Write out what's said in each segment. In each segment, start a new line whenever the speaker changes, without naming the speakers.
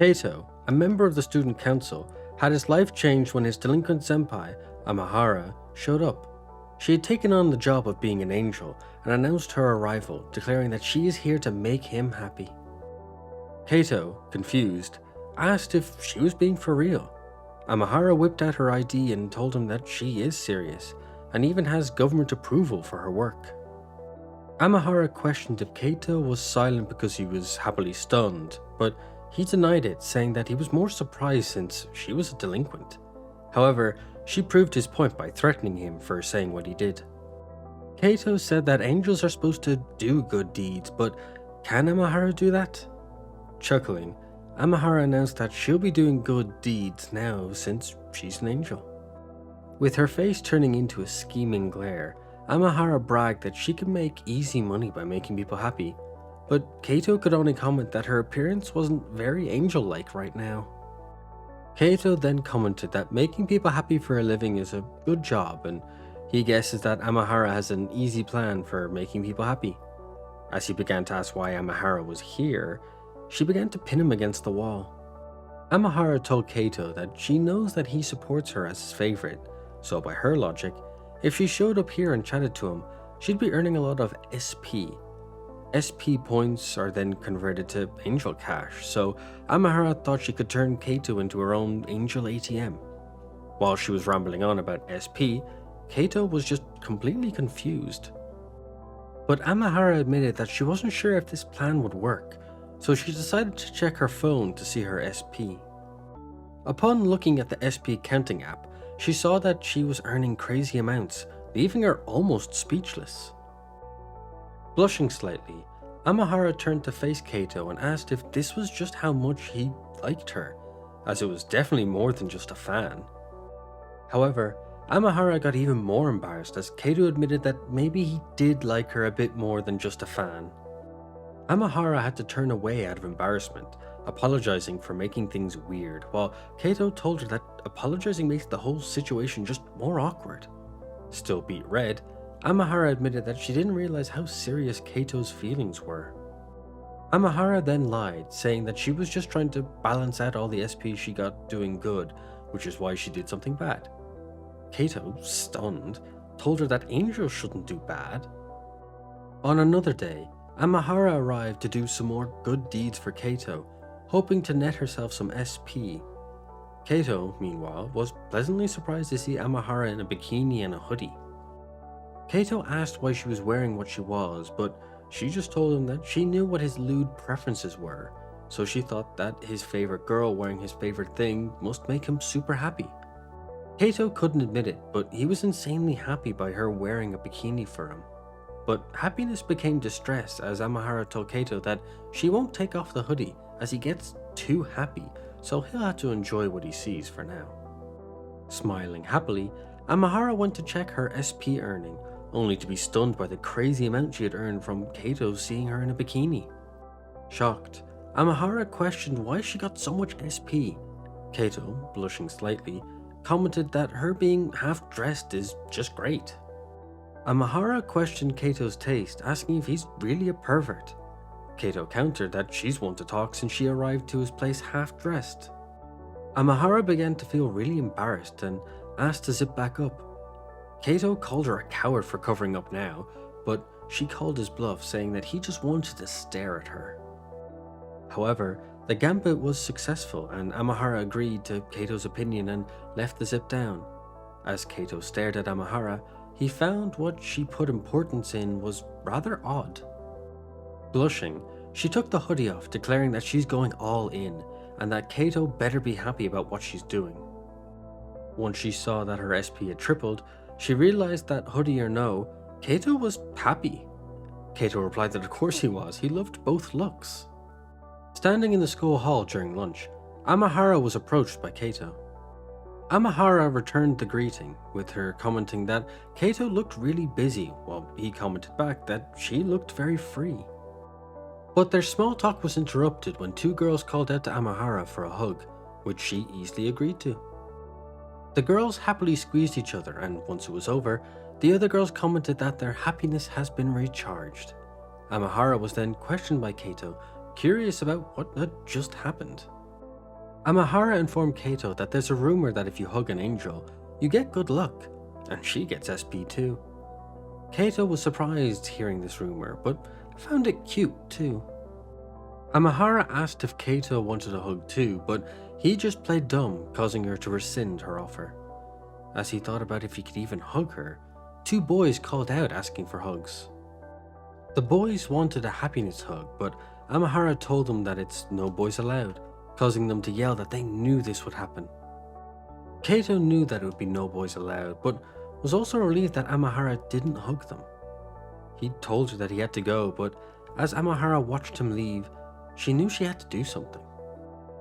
Keito, a member of the student council, had his life changed when his delinquent senpai, Amahara, showed up. She had taken on the job of being an angel and announced her arrival, declaring that she is here to make him happy. Keito, confused, asked if she was being for real. Amahara whipped out her ID and told him that she is serious, and even has government approval for her work. Amahara questioned if Keito was silent because he was happily stunned, but he denied it, saying that he was more surprised since she was a delinquent. However, she proved his point by threatening him for saying what he did. Keito said that angels are supposed to do good deeds, but can Amahara do that? Chuckling, Amahara announced that she'll be doing good deeds now since she's an angel. With her face turning into a scheming glare, Amahara bragged that she could make easy money by making people happy, but Keito could only comment that her appearance wasn't very angel-like right now. Keito then commented that making people happy for a living is a good job, and he guesses that Amahara has an easy plan for making people happy. As he began to ask why Amahara was here, she began to pin him against the wall. Amahara told Keito that she knows that he supports her as his favorite, so by her logic, if she showed up here and chatted to him, she'd be earning a lot of SP. SP points are then converted to angel cash, so Amahara thought she could turn Keito into her own angel ATM. While she was rambling on about SP, Keito was just completely confused. But Amahara admitted that she wasn't sure if this plan would work, so she decided to check her phone to see her SP. Upon looking at the SP counting app, she saw that she was earning crazy amounts, leaving her almost speechless. Blushing slightly, Amahara turned to face Keito and asked if this was just how much he liked her, as it was definitely more than just a fan. However, Amahara got even more embarrassed as Keito admitted that maybe he did like her a bit more than just a fan. Amahara had to turn away out of embarrassment, apologizing for making things weird, while Keito told her that apologizing makes the whole situation just more awkward. Still beet red, Amahara admitted that she didn't realize how serious Keito's feelings were. Amahara then lied, saying that she was just trying to balance out all the SP she got doing good, which is why she did something bad. Keito, stunned, told her that angels shouldn't do bad. On another day, Amahara arrived to do some more good deeds for Keito, hoping to net herself some SP. Keito, meanwhile, was pleasantly surprised to see Amahara in a bikini and a hoodie. Keito asked why she was wearing what she was, but she just told him that she knew what his lewd preferences were, so she thought that his favorite girl wearing his favorite thing must make him super happy. Keito couldn't admit it, but he was insanely happy by her wearing a bikini for him. But happiness became distress as Amahara told Keito that she won't take off the hoodie as he gets too happy, so he'll have to enjoy what he sees for now. Smiling happily, Amahara went to check her SP earning, only to be stunned by the crazy amount she had earned from Keito seeing her in a bikini. Shocked, Amahara questioned why she got so much SP. Keito, blushing slightly, commented that her being half-dressed is just great. Amahara questioned Keito's taste, asking if he's really a pervert. Keito countered that she's one to talk since she arrived to his place half-dressed. Amahara began to feel really embarrassed and asked to zip back up. Keito called her a coward for covering up now, but she called his bluff, saying that he just wanted to stare at her. However, the gambit was successful and Amahara agreed to Keito's opinion and left the zip down. As Keito stared at Amahara, he found what she put importance in was rather odd. Blushing, she took the hoodie off, declaring that she's going all in and that Keito better be happy about what she's doing. Once she saw that her SP had tripled, she realized that hoodie or no, Keito was happy. Keito replied that of course he was, he loved both looks. Standing in the school hall during lunch, Amahara was approached by Keito. Amahara returned the greeting, with her commenting that Keito looked really busy, while he commented back that she looked very free. But their small talk was interrupted when two girls called out to Amahara for a hug, which she easily agreed to. The girls happily squeezed each other, and once it was over, the other girls commented that their happiness has been recharged. Amahara was then questioned by Keito, curious about what had just happened. Amahara informed Keito that there's a rumor that if you hug an angel, you get good luck, and she gets SP too. Keito was surprised hearing this rumor, but found it cute too. Amahara asked if Keito wanted a hug too, but he just played dumb, causing her to rescind her offer. As he thought about if he could even hug her, two boys called out asking for hugs. The boys wanted a happiness hug, but Amahara told them that it's no boys allowed, causing them to yell that they knew this would happen. Keito knew that it would be no boys allowed, but was also relieved that Amahara didn't hug them. He told her that he had to go, but as Amahara watched him leave, she knew she had to do something.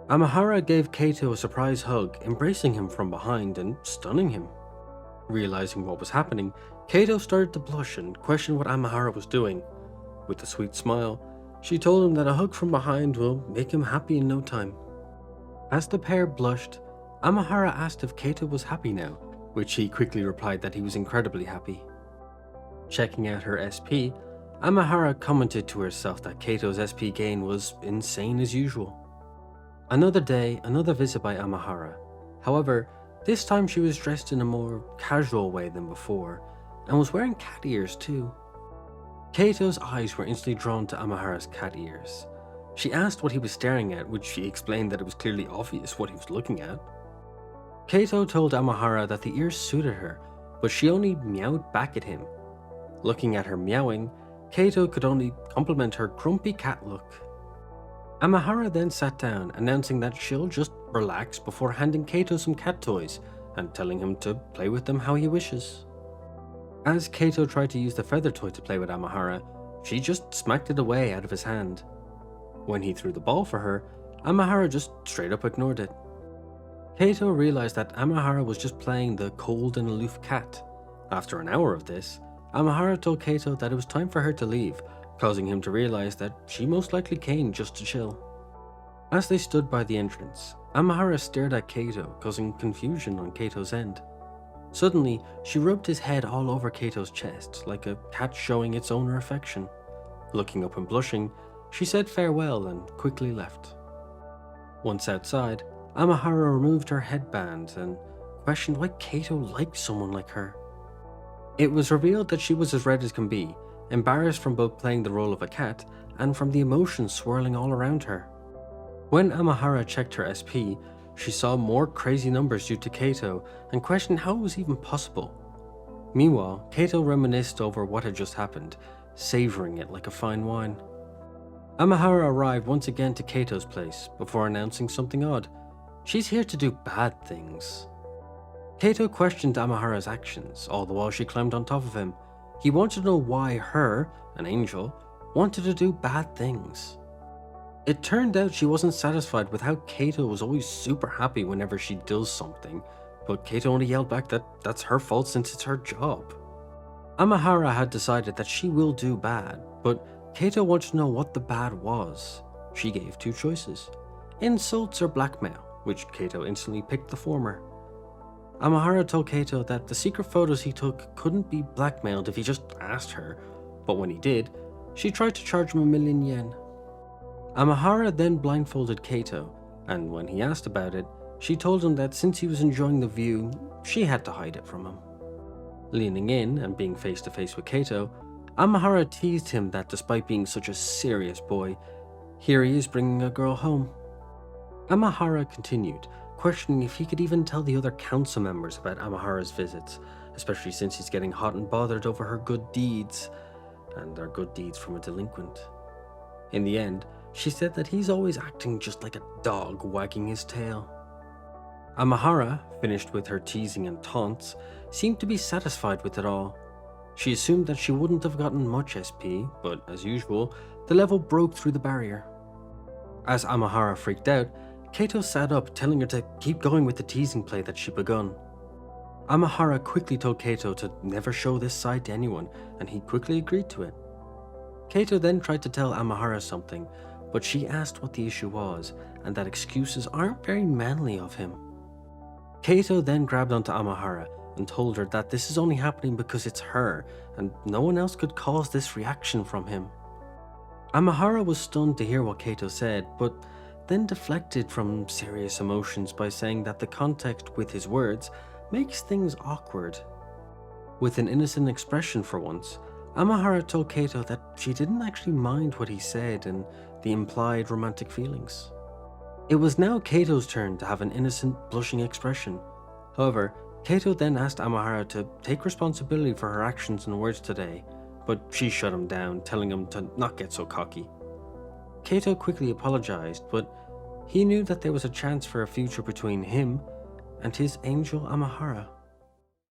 Amahara gave Keito a surprise hug, embracing him from behind and stunning him. Realizing what was happening, Keito started to blush and question what Amahara was doing. With a sweet smile, she told him that a hug from behind will make him happy in no time. As the pair blushed, Amahara asked if Keito was happy now, which he quickly replied that he was incredibly happy. Checking out her SP, Amahara commented to herself that Keito's SP gain was insane as usual. Another day, another visit by Amahara. However, this time she was dressed in a more casual way than before, and was wearing cat ears too. Keito's eyes were instantly drawn to Amahara's cat ears. She asked what he was staring at, which she explained that it was clearly obvious what he was looking at. Keito told Amahara that the ears suited her, but she only meowed back at him. Looking at her meowing, Keito could only compliment her grumpy cat look. Amahara then sat down, announcing that she'll just relax before handing Keito some cat toys and telling him to play with them how he wishes. As Keito tried to use the feather toy to play with Amahara, she just smacked it away out of his hand. When he threw the ball for her, Amahara just straight up ignored it. Keito realized that Amahara was just playing the cold and aloof cat. After an hour of this, Amahara told Keito that it was time for her to leave, causing him to realize that she most likely came just to chill. As they stood by the entrance, Amahara stared at Keito, causing confusion on Keito's end. Suddenly, she rubbed his head all over Keito's chest, like a cat showing its owner affection. Looking up and blushing, she said farewell and quickly left. Once outside, Amahara removed her headband and questioned why Keito liked someone like her. It was revealed that she was as red as can be, embarrassed from both playing the role of a cat and from the emotions swirling all around her. When Amahara checked her SP, she saw more crazy numbers due to Keito and questioned how it was even possible. Meanwhile, Keito reminisced over what had just happened, savoring it like a fine wine. Amahara arrived once again to Keito's place before announcing something odd. She's here to do bad things. Keito questioned Amahara's actions, all the while she climbed on top of him. He wanted to know why her, an angel, wanted to do bad things. It turned out she wasn't satisfied with how Keito was always super happy whenever she does something, but Keito only yelled back that that's her fault since it's her job. Amahara had decided that she will do bad, but Keito wanted to know what the bad was. She gave two choices: insults or blackmail, which Keito instantly picked the former. Amahara told Keito that the secret photos he took couldn't be blackmailed if he just asked her, but when he did, she tried to charge him 1,000,000 yen. Amahara then blindfolded Keito, and when he asked about it, she told him that since he was enjoying the view, she had to hide it from him. Leaning in and being face to face with Keito, Amahara teased him that despite being such a serious boy, here he is bringing a girl home. Amahara continued, questioning if he could even tell the other council members about Amahara's visits, especially since he's getting hot and bothered over her good deeds, and they're good deeds from a delinquent. In the end, she said that he's always acting just like a dog wagging his tail. Amahara, finished with her teasing and taunts, seemed to be satisfied with it all. She assumed that she wouldn't have gotten much SP, but as usual, the level broke through the barrier. As Amahara freaked out, Keito sat up, telling her to keep going with the teasing play that she'd begun. Amahara quickly told Keito to never show this side to anyone, and he quickly agreed to it. Keito then tried to tell Amahara something, but she asked what the issue was, and that excuses aren't very manly of him. Keito then grabbed onto Amahara and told her that this is only happening because it's her, and no one else could cause this reaction from him. Amahara was stunned to hear what Keito said, but then deflected from serious emotions by saying that the context with his words makes things awkward. With an innocent expression for once, Amahara told Keito that she didn't actually mind what he said and the implied romantic feelings. It was now Keito's turn to have an innocent, blushing expression. However, Keito then asked Amahara to take responsibility for her actions and words today, but she shut him down, telling him to not get so cocky. Keito quickly apologized, but he knew that there was a chance for a future between him and his angel Amahara.